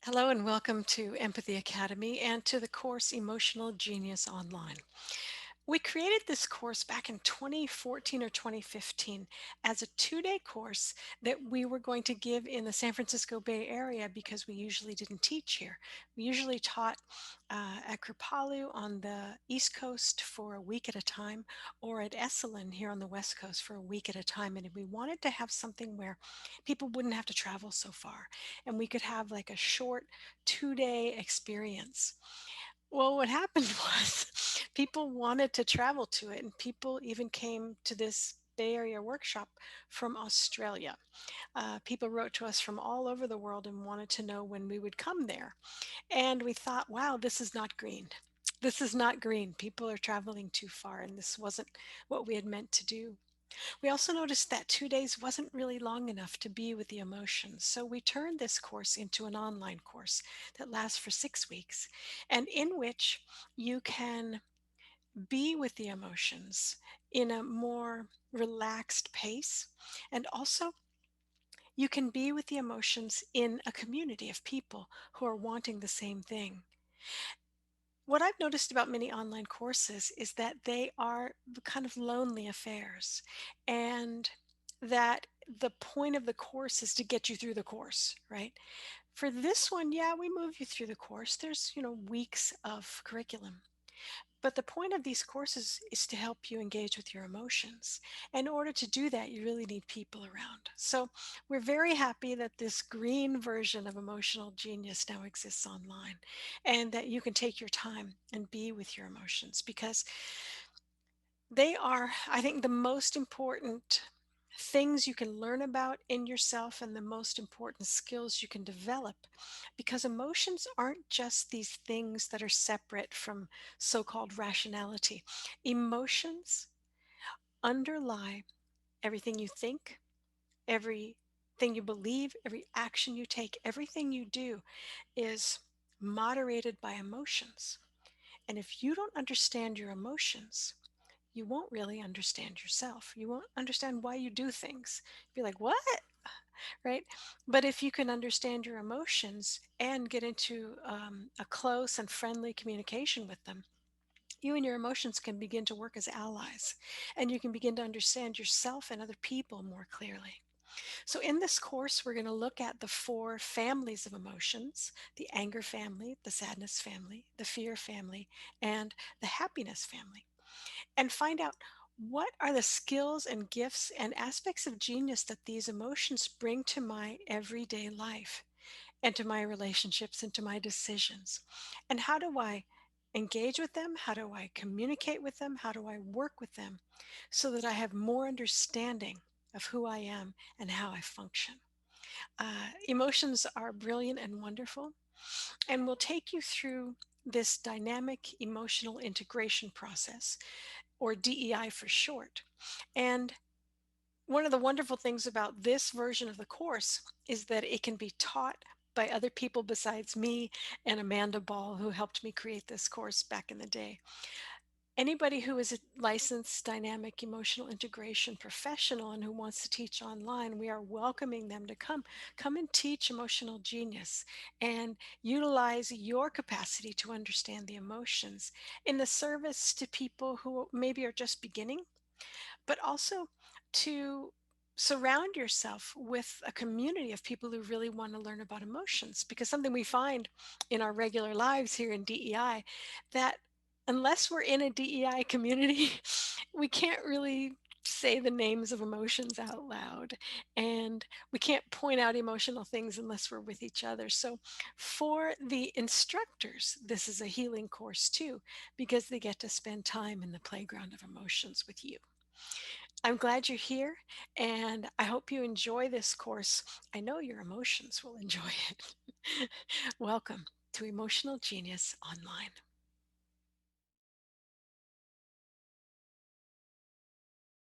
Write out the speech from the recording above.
Hello and welcome to Empathy Academy and to the course Emotional Genius Online. We created this course back in 2014 or 2015 as a 2-day course that we were going to give in the San Francisco Bay Area because we usually didn't teach here. We usually taught at Kripalu on the East Coast for a week at a time or at Esalen here on the West Coast for a week at a time. And we wanted to have something where people wouldn't have to travel so far and we could have like a short 2-day experience. Well, what happened was people wanted to travel to it, and people even came to this Bay Area workshop from Australia. People wrote to us from all over the world and wanted to know when we would come there. And we thought, wow, this is not green. This is not green. People are traveling too far, and this wasn't what we had meant to do. We also noticed that 2 days wasn't really long enough to be with the emotions, so we turned this course into an online course that lasts for 6 weeks and in which you can be with the emotions in a more relaxed pace. And also, you can be with the emotions in a community of people who are wanting the same thing. What I've noticed about many online courses is that they are kind of lonely affairs, and that the point of the course is to get you through the course, right? For this one, yeah, we move you through the course. There's, weeks of curriculum. But the point of these courses is to help you engage with your emotions. In order to do that, you really need people around. So we're very happy that this green version of Emotional Genius now exists online and that you can take your time and be with your emotions because they are, I think, the most important things you can learn about in yourself and the most important skills you can develop because emotions aren't just these things that are separate from so-called rationality. Emotions underlie everything you think, everything you believe, every action you take, everything you do is moderated by emotions. And if you don't understand your emotions, you won't really understand yourself. You won't understand why you do things. Be like, what? Right? But if you can understand your emotions and get into a close and friendly communication with them, you and your emotions can begin to work as allies, and you can begin to understand yourself and other people more clearly. So, in this course, we're going to look at the four families of emotions: the anger family, the sadness family, the fear family, and the happiness family, and find out what are the skills and gifts and aspects of genius that these emotions bring to my everyday life and to my relationships and to my decisions. And how do I engage with them? How do I communicate with them? How do I work with them so that I have more understanding of who I am and how I function? Emotions are brilliant and wonderful, and will take you through this dynamic emotional integration process, or DEI for short. And one of the wonderful things about this version of the course is that it can be taught by other people besides me and Amanda Ball, who helped me create this course back in the day. Anybody who is a licensed dynamic emotional integration professional and who wants to teach online, we are welcoming them to come and teach emotional genius and utilize your capacity to understand the emotions in the service to people who maybe are just beginning, but also to surround yourself with a community of people who really want to learn about emotions. Because something we find in our regular lives here in DEI, that unless we're in a DEI community, we can't really say the names of emotions out loud, and we can't point out emotional things unless we're with each other. So for the instructors, this is a healing course too, because they get to spend time in the playground of emotions with you. I'm glad you're here, and I hope you enjoy this course. I know your emotions will enjoy it. Welcome to Emotional Genius Online.